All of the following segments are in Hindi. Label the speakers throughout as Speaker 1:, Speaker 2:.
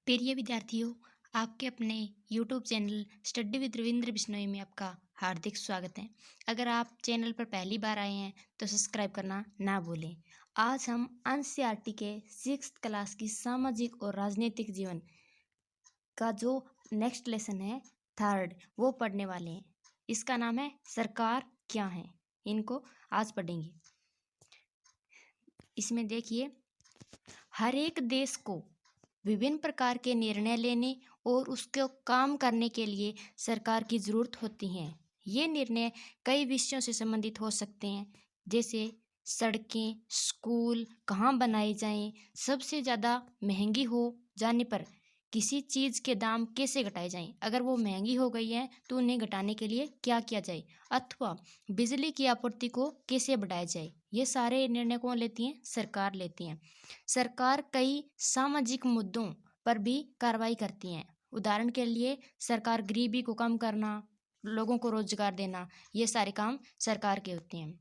Speaker 1: प्रिय विद्यार्थियों, आपके अपने YouTube channel study with Ravindra Bishnoi में आपका हार्दिक स्वागत है। अगर आप चैनल पर पहली बार आए हैं तो सब्सक्राइब करना ना भूलें। आज हम एनसीईआरटी के 6th क्लास की सामाजिक और राजनीतिक जीवन का जो नेक्स्ट लेसन है, थर्ड, वो पढ़ने वाले हैं। इसका नाम है सरकार क्या है। इनको आज पढ़ेंगे। इसमें देखिए, हर एक देश को विभिन्न प्रकार के निर्णय लेने और उसको काम करने के लिए सरकार की ज़रूरत होती है। ये निर्णय कई विषयों से संबंधित हो सकते हैं, जैसे सड़कें, स्कूल कहाँ बनाए जाएं, सबसे ज़्यादा महंगी हो जाने पर किसी चीज़ के दाम कैसे घटाए जाएं, अगर वो महंगी हो गई है तो उन्हें घटाने के लिए क्या किया जाए, अथवा बिजली की आपूर्ति को कैसे बढ़ाया जाए। ये सारे निर्णय कौन लेती हैं? सरकार लेती हैं। सरकार कई सामाजिक मुद्दों पर भी कार्रवाई करती हैं। उदाहरण के लिए सरकार गरीबी को कम करना, लोगों को रोजगार देना, ये सारे काम सरकार के होते हैं।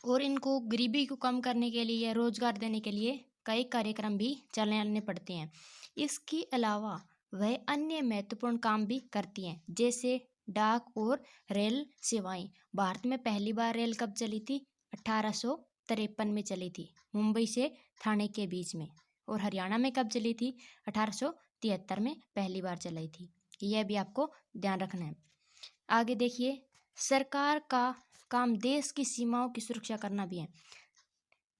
Speaker 1: और इनको गरीबी को कम करने के लिए या रोजगार देने के लिए कई कार्यक्रम भी चलाने पड़ते हैं। इसके अलावा वह अन्य महत्वपूर्ण काम भी करती हैं, जैसे डाक और रेल सेवाएं। भारत में पहली बार रेल कब चली थी? 1853 में चली थी, मुंबई से ठाणे के बीच में। और हरियाणा में कब चली थी? 1873 में पहली बार चलाई थी। यह भी आपको ध्यान रखना है। आगे देखिए, सरकार का काम देश की सीमाओं की सुरक्षा करना भी है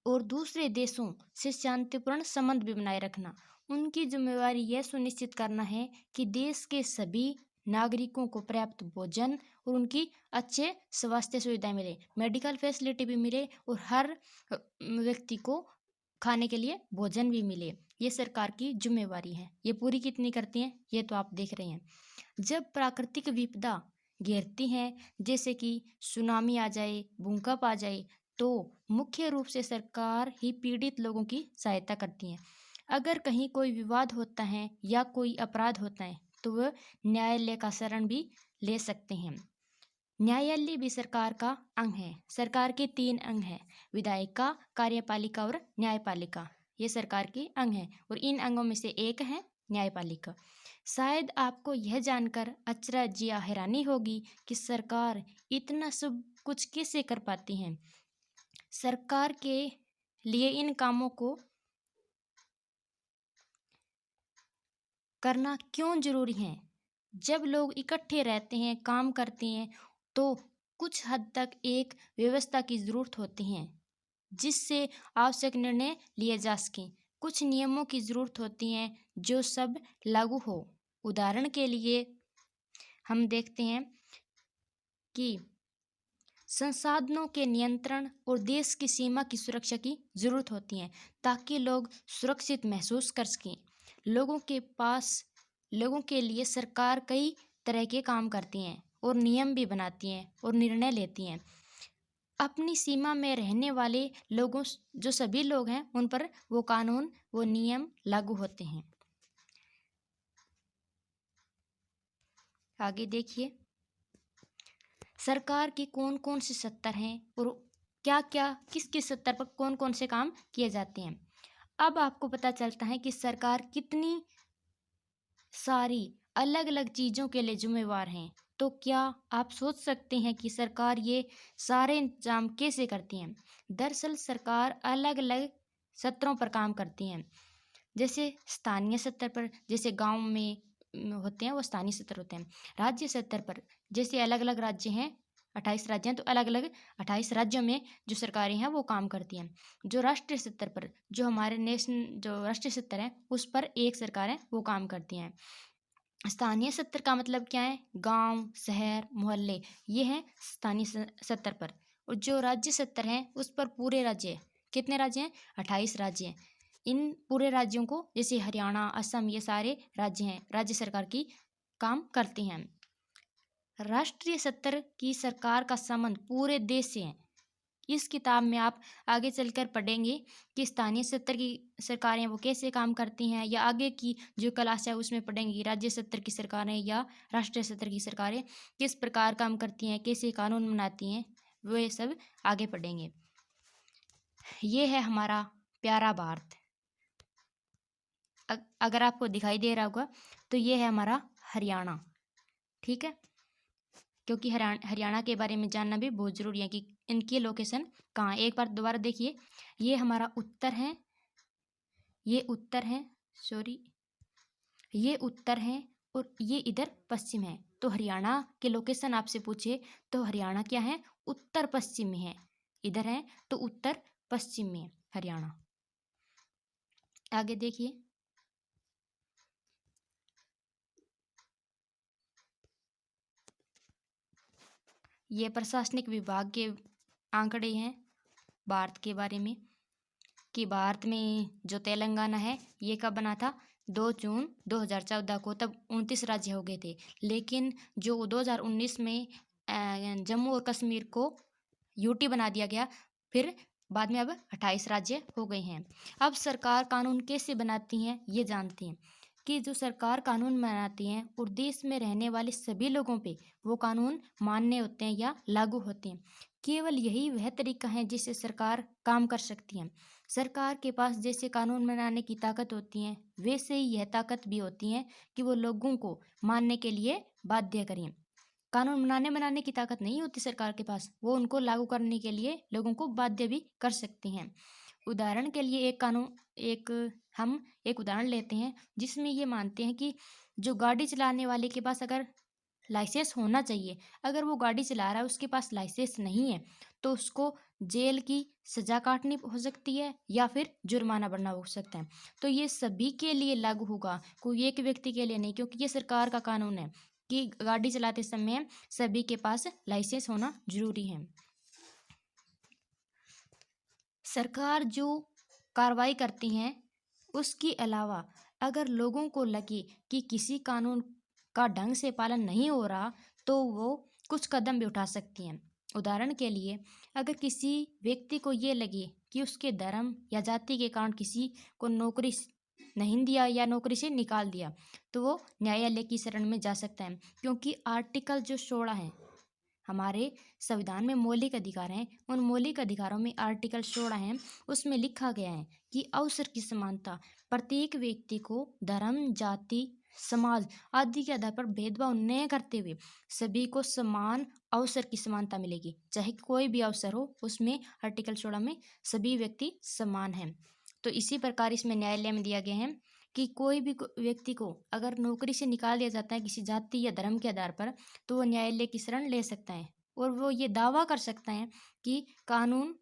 Speaker 1: और दूसरे देशों से शांतिपूर्ण संबंध भी बनाए रखना। उनकी जिम्मेवारी यह सुनिश्चित करना है कि देश के सभी नागरिकों को पर्याप्त भोजन और उनकी अच्छे स्वास्थ्य सुविधाएं मिले, मेडिकल फैसिलिटी भी मिले और हर व्यक्ति को खाने के लिए भोजन भी मिले। ये सरकार की जिम्मेवारी है। ये पूरी कितनी करती हैं, ये तो आप देख रहे हैं। जब प्राकृतिक विपदा घेरती हैं, जैसे कि सुनामी आ जाए, भूकंप आ जाए, तो मुख्य रूप से सरकार ही पीड़ित लोगों की सहायता करती है। अगर कहीं कोई विवाद होता है या कोई अपराध होता है तो वह न्यायालय का शरण भी ले सकते हैं। न्यायालय भी सरकार का अंग है। सरकार के 3 अंग हैं: विधायिका, कार्यपालिका और न्यायपालिका। ये सरकार के अंग हैं और इन अंगों में से एक है न्यायपालिका। शायद आपको यह जानकर अचरज या हैरानी होगी कि सरकार इतना सब कुछ कैसे कर पाती है। सरकार के लिए इन कामों को करना क्यों जरूरी है? जब लोग इकट्ठे रहते हैं, काम करते हैं, तो कुछ हद तक एक व्यवस्था की जरूरत होती है जिससे आवश्यक निर्णय लिए जा सकें। कुछ नियमों की जरूरत होती है जो सब लागू हो। उदाहरण के लिए हम देखते हैं कि संसाधनों के नियंत्रण और देश की सीमा की सुरक्षा की जरूरत होती है ताकि लोग सुरक्षित महसूस कर सकें। लोगों के लिए सरकार कई तरह के काम करती हैं और नियम भी बनाती हैं और निर्णय लेती हैं। अपनी सीमा में रहने वाले लोगों, जो सभी लोग हैं, उन पर वो कानून, वो नियम लागू होते हैं। आगे देखिए, सरकार की कौन कौन से स्तर हैं और क्या क्या किस किस स्तर पर कौन कौन से काम किए जाते हैं। अब आपको पता चलता है कि सरकार कितनी सारी अलग अलग चीज़ों के लिए जिम्मेवार हैं। तो क्या आप सोच सकते हैं कि सरकार ये सारे इंतजाम कैसे करती हैं? दरअसल सरकार अलग अलग स्तरों पर काम करती हैं। जैसे स्थानीय स्तर पर, जैसे गांव में होते हैं, वो स्थानीय स्तर होते हैं। राज्य स्तर पर, जैसे अलग अलग राज्य हैं, 28 राज्य हैं, तो अलग अलग 28 राज्यों में जो सरकारें हैं वो काम करती हैं। जो राष्ट्रीय स्तर पर, जो हमारे जो राष्ट्रीय स्तर है, उस पर एक सरकार है वो काम करती हैं। स्थानीय स्तर का मतलब क्या है? गांव, शहर, मोहल्ले, ये हैं स्थानीय स्तर पर। और जो राज्य स्तर है उस पर पूरे राज्य, कितने राज्य हैं? 28 राज्य हैं। इन पूरे राज्यों को, जैसे हरियाणा, असम, ये सारे राज्य हैं, राज्य सरकार की काम करती हैं। राष्ट्रीय स्तर की सरकार का संबंध पूरे देश से है। इस किताब में आप आगे चलकर पढ़ेंगे कि स्थानीय स्तर की सरकारें वो कैसे काम करती हैं, या आगे की जो क्लास है उसमें पढ़ेंगी राज्य स्तर की सरकारें या राष्ट्रीय स्तर की सरकारें किस प्रकार काम करती हैं, कैसे कानून बनाती हैं, वो ये सब आगे पढ़ेंगे। ये है हमारा प्यारा भारत। अगर आपको दिखाई दे रहा होगा तो ये है हमारा हरियाणा। ठीक है, क्योंकि हरियाणा के बारे में जानना भी बहुत ज़रूरी है कि इनकी लोकेशन कहाँ है। एक बार दोबारा देखिए, ये हमारा उत्तर है, ये उत्तर है, सॉरी, ये उत्तर है और ये इधर पश्चिम है। तो हरियाणा के लोकेशन आपसे पूछे तो हरियाणा क्या है, उत्तर पश्चिम में है। इधर है तो उत्तर पश्चिम में है हरियाणा। आगे देखिए, ये प्रशासनिक विभाग के आंकड़े हैं भारत के बारे में, कि भारत में जो तेलंगाना है ये कब बना था, 2 जून 2014 को। तब 29 राज्य हो गए थे, लेकिन जो 2019 में जम्मू और कश्मीर को यूटी बना दिया गया, फिर बाद में अब 28 राज्य हो गए हैं। अब सरकार कानून कैसे बनाती हैं ये जानते हैं, कि जो सरकार कानून बनाती हैं और देश में रहने वाले सभी लोगों पे वो कानून मान्य होते हैं या लागू होते हैं। केवल यही वह तरीका है जिससे सरकार काम कर सकती है। सरकार के पास जैसे कानून बनाने की ताकत होती है, वैसे ही यह ताकत भी होती है कि वो लोगों को मानने के लिए बाध्य करें। कानून बनाने की ताकत नहीं होती सरकार के पास, वो उनको लागू करने के लिए लोगों को बाध्य भी कर सकती हैं। उदाहरण के लिए हम एक उदाहरण लेते हैं जिसमें ये मानते हैं कि जो गाड़ी चलाने वाले के पास अगर लाइसेंस होना चाहिए, अगर वो गाड़ी चला रहा है उसके पास लाइसेंस नहीं है, तो उसको जेल की सजा काटनी हो सकती है या फिर जुर्माना भरना हो सकता है। तो ये सभी के लिए लागू होगा, कोई एक व्यक्ति के लिए नहीं, क्योंकि ये सरकार का कानून है कि गाड़ी चलाते समय सभी के पास लाइसेंस होना जरूरी है। सरकार जो कार्रवाई करती हैं उसके अलावा अगर लोगों को लगे कि किसी कानून का ढंग से पालन नहीं हो रहा, तो वो कुछ कदम भी उठा सकती हैं। उदाहरण के लिए, अगर किसी व्यक्ति को ये लगे कि उसके धर्म या जाति के कारण किसी को नौकरी नहीं दिया या नौकरी से निकाल दिया, तो वो न्यायालय की शरण में जा सकता है। क्योंकि आर्टिकल जो 16 है हमारे संविधान में मौलिक अधिकार हैं, उन मौलिक अधिकारों में आर्टिकल 16 है, उसमें लिखा गया है कि अवसर की समानता, प्रत्येक व्यक्ति को धर्म, जाति, समाज आदि के आधार पर भेदभाव न करते हुए सभी को समान अवसर की समानता मिलेगी। चाहे कोई भी अवसर हो, उसमें आर्टिकल 16 में सभी व्यक्ति समान हैं। तो इसी प्रकार इसमें न्यायालय में दिया गया है कि कोई भी व्यक्ति को अगर नौकरी से निकाल दिया जाता है किसी जाति या धर्म के आधार पर, तो वो न्यायालय की शरण ले सकता है और वो ये दावा कर सकता है कि कानून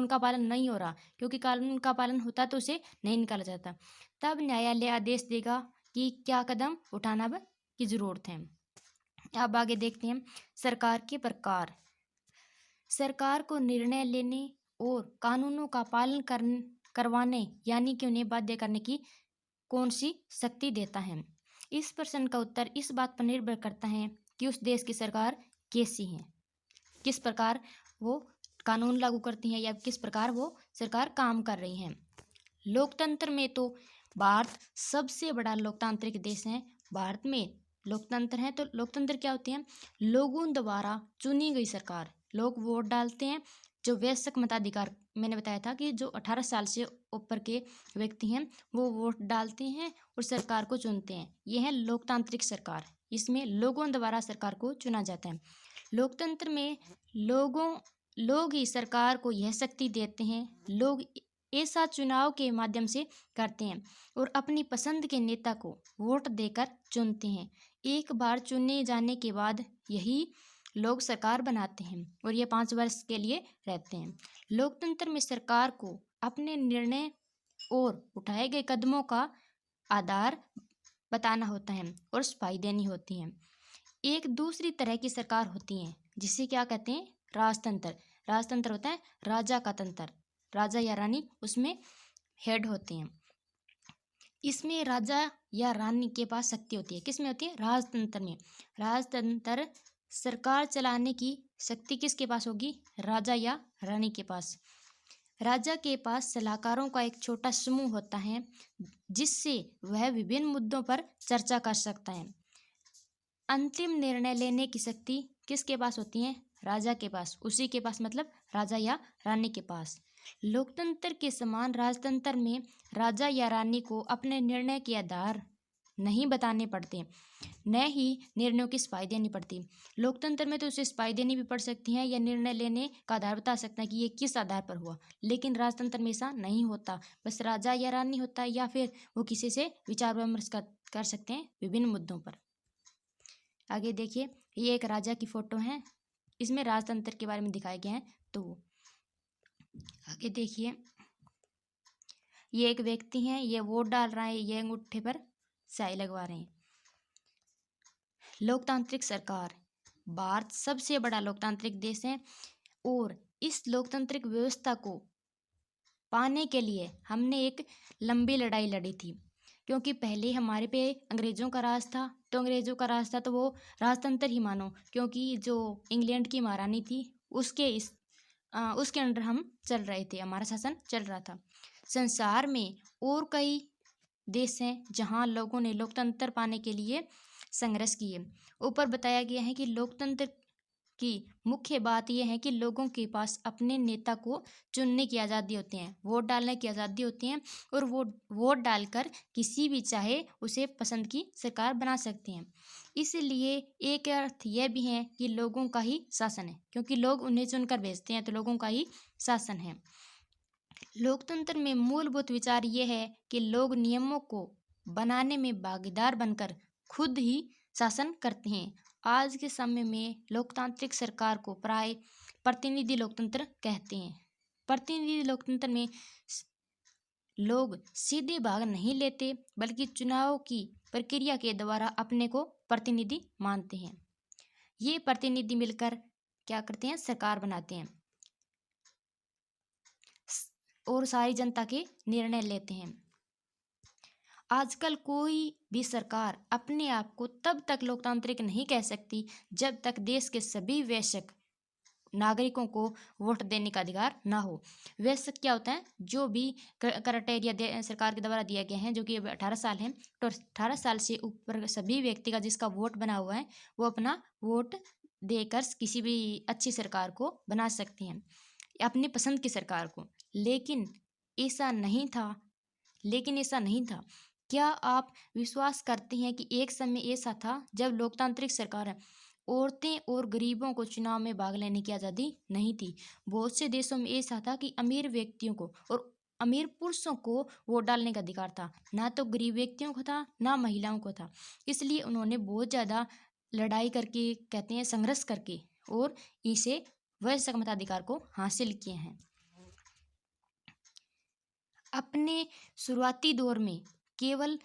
Speaker 1: का पालन नहीं हो रहा, क्योंकि कानून का पालन होता तो उसे नहीं निकाला जाता। तब न्यायालय आदेश देगा कि क्या कदम उठाना अब की जरूरत है। अब आगे देखते हैं सरकार के प्रकार। सरकार को निर्णय लेने और कानूनों का पालन करवाने यानी कि उन्हें बाध्य करने की कौन सी शक्ति देता है। इस प्रश्न का उत्तर इस बात पर निर्भर करता है कि उस देश की सरकार कैसी है, किस प्रकार वो कानून लागू करती है या किस प्रकार वो सरकार काम कर रही है। लोकतंत्र में तो भारत सबसे बड़ा लोकतांत्रिक देश है। भारत में लोकतंत्र है तो लोकतंत्र क्या होते हैं, लोगों द्वारा चुनी गई सरकार। लोग वोट डालते हैं, जो वयस्क मताधिकार मैंने बताया था कि जो 18 साल से ऊपर के व्यक्ति हैं वो वोट डालते हैं और सरकार को चुनते हैं। ये है लोकतांत्रिक सरकार, इसमें लोगों द्वारा सरकार को चुना जाता है। लोकतंत्र में लोग ही सरकार को यह शक्ति देते हैं। लोग ऐसा चुनाव के माध्यम से करते हैं और अपनी पसंद के नेता को वोट देकर चुनते हैं। एक बार चुने जाने के बाद यही लोग सरकार बनाते हैं और ये 5 वर्ष के लिए रहते हैं। लोकतंत्र में सरकार को अपने निर्णय और उठाए गए कदमों का आधार बताना होता है और सफाई देनी होती है। एक दूसरी तरह की सरकार होती है जिसे क्या कहते हैं, राजतंत्र। राजतंत्र होता है राजा का तंत्र, राजा या रानी उसमें हेड होते हैं। इसमें राजा या रानी के पास शक्ति होती है। किसमें होती है, राजतंत्र में। राजतंत्र सरकार चलाने की शक्ति किसके पास होगी, राजा या रानी के पास। राजा के पास सलाहकारों का एक छोटा समूह होता है जिससे वह विभिन्न मुद्दों पर चर्चा कर सकता है। अंतिम निर्णय लेने की शक्ति किसके पास होती है, राजा के पास। उसी के पास मतलब राजा या रानी के पास। लोकतंत्र के समान राजतंत्र में राजा या रानी को अपने निर्णय के आधार नहीं बताने पड़ते, न ही निर्णयों की सफाई देनी पड़ती। लोकतंत्र में तो उसे सफाई देनी भी पड़ सकती है या निर्णय लेने का आधार बता सकता है कि ये किस आधार पर हुआ, लेकिन राजतंत्र में ऐसा नहीं होता। बस राजा या रानी होता है या फिर वो किसी से विचार विमर्श कर सकते हैं विभिन्न मुद्दों पर। आगे देखिए, ये एक राजा की फोटो है, इसमें राजतंत्र के बारे में दिखाया गया है। तो आगे देखिए, ये एक व्यक्ति हैं, ये वोट डाल रहा है, ये अंगूठे पर स्याही लगवा रहे हैं। लोकतांत्रिक सरकार, भारत सबसे बड़ा लोकतांत्रिक देश है और इस लोकतांत्रिक व्यवस्था को पाने के लिए हमने एक लंबी लड़ाई लड़ी थी, क्योंकि पहले हमारे पे अंग्रेज़ों का राज था। तो अंग्रेज़ों का राज था तो वो राजतंत्र ही मानो, क्योंकि जो इंग्लैंड की महारानी थी उसके अंडर हम चल रहे थे, हमारा शासन चल रहा था। संसार में और कई देश हैं जहां लोगों ने लोकतंत्र पाने के लिए संघर्ष किए। ऊपर बताया गया है कि लोकतंत्र की मुख्य बात यह है कि लोगों के पास अपने नेता को चुनने की आज़ादी होती है, वोट डालने की आज़ादी होती है और वो वोट डालकर किसी भी चाहे उसे पसंद की सरकार बना सकते हैं। इसलिए एक अर्थ यह भी है कि लोगों का ही शासन है, क्योंकि लोग उन्हें चुनकर भेजते हैं तो लोगों का ही शासन है। लोकतंत्र में मूलभूत विचार यह है कि लोग नियमों को बनाने में भागीदार बनकर खुद ही शासन करते हैं। आज के समय में लोकतांत्रिक सरकार को प्राय प्रतिनिधि लोकतंत्र कहते हैं। प्रतिनिधि लोकतंत्र में लोग सीधे भाग नहीं लेते, बल्कि चुनाव की प्रक्रिया के द्वारा अपने को प्रतिनिधि मानते हैं। ये प्रतिनिधि मिलकर क्या करते हैं, सरकार बनाते हैं और सारी जनता के निर्णय लेते हैं। आजकल कोई भी सरकार अपने आप को तब तक लोकतांत्रिक नहीं कह सकती जब तक देश के सभी वयस्क नागरिकों को वोट देने का अधिकार ना हो। वयस्क क्या होता है, जो भी क्राइटेरिया सरकार के द्वारा दिया गया है, जो कि 18 साल है, तो 18 साल से ऊपर सभी व्यक्ति का जिसका वोट बना हुआ है वो अपना वोट देकर किसी भी अच्छी सरकार को बना सकते हैं, अपनी पसंद की सरकार को। लेकिन ऐसा नहीं था। क्या आप विश्वास करते हैं कि एक समय ऐसा था जब लोकतांत्रिक सरकार औरतें और गरीबों को चुनाव में भाग लेने की आज़ादी नहीं थी? बहुत से देशों में ऐसा था कि अमीर व्यक्तियों को और अमीर पुरुषों को वोट डालने का अधिकार था, ना तो गरीब व्यक्तियों को था, ना महिलाओं को था। इसलिए उन्होंने बहुत ज़्यादा लड़ाई करके, कहते हैं संघर्ष करके, और इसे वयस्क मताधिकार को हासिल किए हैं। अपने शुरुआती दौर में केवल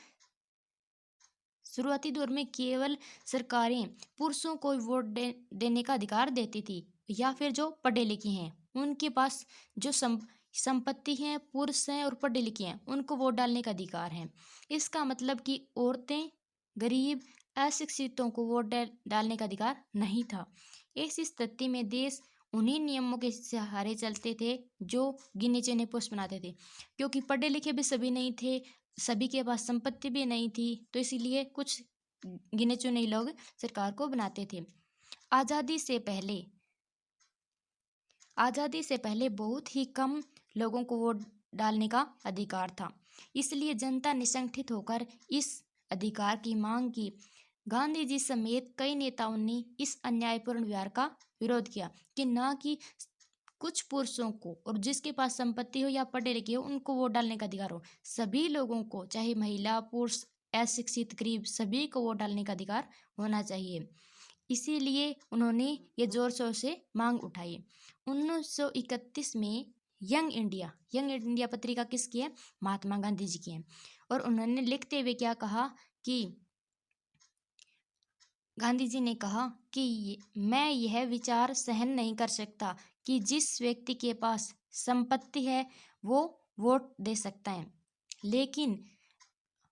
Speaker 1: सरकारें पुरुषों को वोट देने का अधिकार देती थी, या फिर जो पढ़े लिखे हैं उनके पास जो संपत्ति है, पुरुष हैं और पढ़े लिखे हैं, उनको वोट डालने का अधिकार है। इसका मतलब कि औरतें, गरीब, अशिक्षितों को वोट डालने का अधिकार नहीं था। इस स्थिति में देश उन्हीं नियमों के सहारे चलते थे जो गिने चुने पुरुष बनाते थे, क्योंकि पढ़े लिखे भी सभी नहीं थे, सभी के पास संपत्ति भी नहीं थी, तो इसीलिए कुछ गिने चुने लोग सरकार को बनाते थे। आज़ादी से पहले बहुत ही कम लोगों को वोट डालने का अधिकार था, इसलिए जनता ने संगठित होकर इस अधिकार की मांग की। गांधी जी समेत कई नेताओं ने इस अन्यायपूर्ण व्यवहार का विरोध किया कि ना कि कुछ पुरुषों को और जिसके पास संपत्ति हो या पढ़े लिखे हो उनको वोट डालने का अधिकार हो, सभी लोगों को, चाहे महिला, पुरुष, अशिक्षित, गरीब, सभी को वोट डालने का अधिकार होना चाहिए। इसीलिए उन्होंने ये जोर शोर से मांग उठाई। 1931 में यंग इंडिया पत्रिका किसकी है? महात्मा गांधी जी की है। और उन्होंने लिखते हुए क्या कहा कि गांधी जी ने कहा कि मैं यह विचार सहन नहीं कर सकता कि जिस व्यक्ति के पास संपत्ति है वो वोट दे सकता है, लेकिन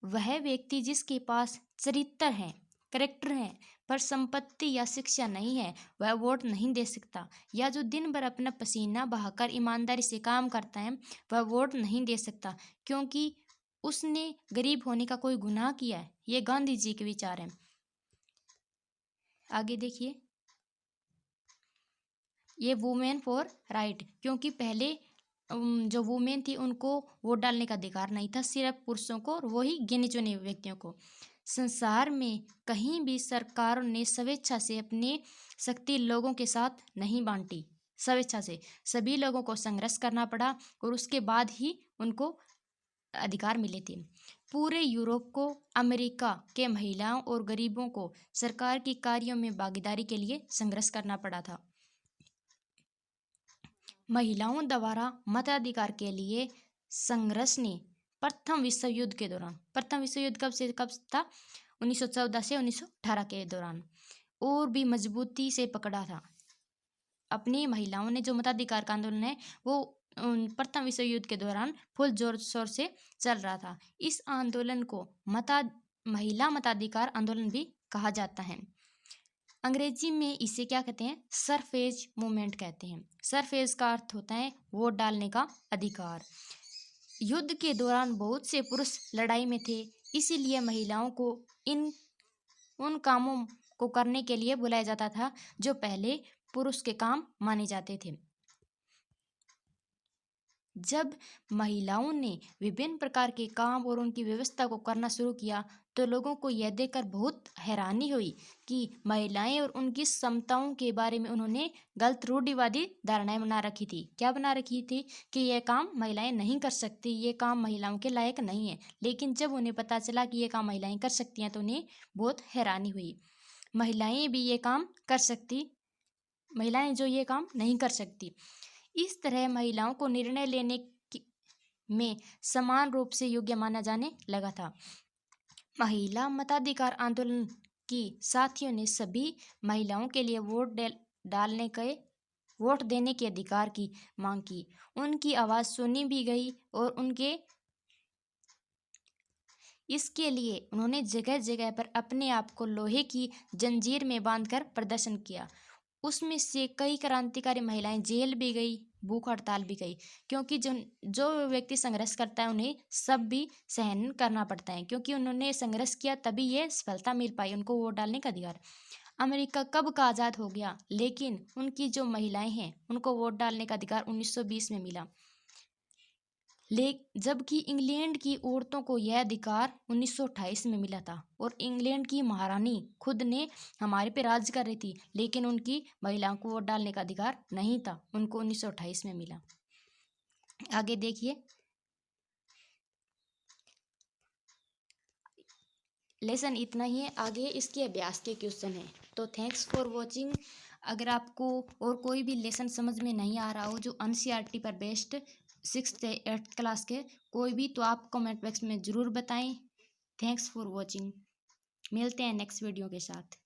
Speaker 1: वह व्यक्ति जिसके पास चरित्र है, कैरेक्टर है, पर संपत्ति या शिक्षा नहीं है, वह वोट नहीं दे सकता। या जो दिन भर अपना पसीना बहाकर ईमानदारी से काम करता है वह वोट नहीं दे सकता, क्योंकि उसने गरीब होने का कोई गुनाह किया है। ये गांधी जी के विचार हैं। आगे देखिए, ये वुमेन फॉर राइट, क्योंकि पहले जो वुमेन थी उनको वोट डालने का अधिकार नहीं था, सिर्फ पुरुषों को और वही गिने चुने व्यक्तियों को। संसार में कहीं भी सरकारों ने स्वेच्छा से अपनी शक्ति लोगों के साथ नहीं बांटी। स्वेच्छा से सभी लोगों को संघर्ष करना पड़ा और उसके बाद ही उनको अधिकार मिले थे। पूरे यूरोप को, अमेरिका के महिलाओं और गरीबों को सरकार की कार्यों में भागीदारी के लिए संघर्ष करना पड़ा था। महिलाओं द्वारा मताधिकार के लिए संघर्ष ने प्रथम विश्व युद्ध के दौरान, प्रथम विश्व युद्ध कब से कब था? 1914 से 1918 के दौरान, और भी मजबूती से पकड़ा था। अपनी महिलाओं ने जो मताधिकार का आंदोलन है वो प्रथम विश्व युद्ध के दौरान फुल जोर शोर से चल रहा था। इस आंदोलन को महिला मताधिकार आंदोलन भी कहा जाता है। अंग्रेजी में इसे क्या कहते हैं? सरफेज मूवमेंट कहते हैं। सरफेज का अर्थ होता है वोट डालने का अधिकार। युद्ध के दौरान बहुत से पुरुष लड़ाई में थे, इसीलिए महिलाओं को उन कामों को करने के लिए बुलाया जाता था जो पहले पुरुष के काम माने जाते थे। जब महिलाओं ने विभिन्न प्रकार के काम और उनकी व्यवस्था को करना शुरू किया तो लोगों को यह देखकर बहुत हैरानी हुई कि महिलाएं और उनकी क्षमताओं के बारे में उन्होंने गलत रूढ़िवादी धारणाएं बना रखी थी। क्या बना रखी थी? कि यह काम महिलाएं नहीं कर सकती, ये काम महिलाओं के लायक नहीं है। लेकिन जब उन्हें पता चला कि ये काम महिलाएं कर सकती हैं तो उन्हें बहुत हैरानी हुई। महिलाएं भी ये काम कर सकती, महिलाएं जो ये काम नहीं कर सकती। इस तरह महिलाओं को निर्णय लेने में समान रूप से योग्य माना जाने लगा था। महिला मताधिकार आंदोलन की साथियों ने सभी महिलाओं के लिए वोट देने के अधिकार की मांग की। उनकी आवाज़ सुनी भी गई और इसके लिए उन्होंने जगह जगह पर अपने आप को लोहे की जंजीर में बांधकर प्रदर्शन किया। उसमें से कई क्रांतिकारी महिलाएं जेल भी गई, भूख हड़ताल भी गई, क्योंकि जो व्यक्ति संघर्ष करता है उन्हें सब भी सहन करना पड़ता है, क्योंकि उन्होंने संघर्ष किया तभी ये सफलता मिल पाई, उनको वोट डालने का अधिकार। अमेरिका कब का आज़ाद हो गया, लेकिन उनकी जो महिलाएं हैं उनको वोट डालने का अधिकार 1920 में मिला। जबकि इंग्लैंड की औरतों को यह अधिकार 1928 में मिला था, और इंग्लैंड की महारानी खुद ने हमारे पे राज कर रही थी, लेकिन उनकी महिलाओं को वोट डालने का अधिकार नहीं था, उनको 1928 में मिला। आगे देखिए, लेसन इतना ही है, आगे इसके अभ्यास के क्वेश्चन हैं। तो थैंक्स फॉर वॉचिंग। अगर आपको और कोई भी लेसन समझ में नहीं आ रहा हो जो NCERT पर बेस्ड 6th से 8th क्लास के कोई भी, तो आप कमेंट बॉक्स में ज़रूर बताएं। Thanks for watching. मिलते हैं नेक्स्ट वीडियो के साथ।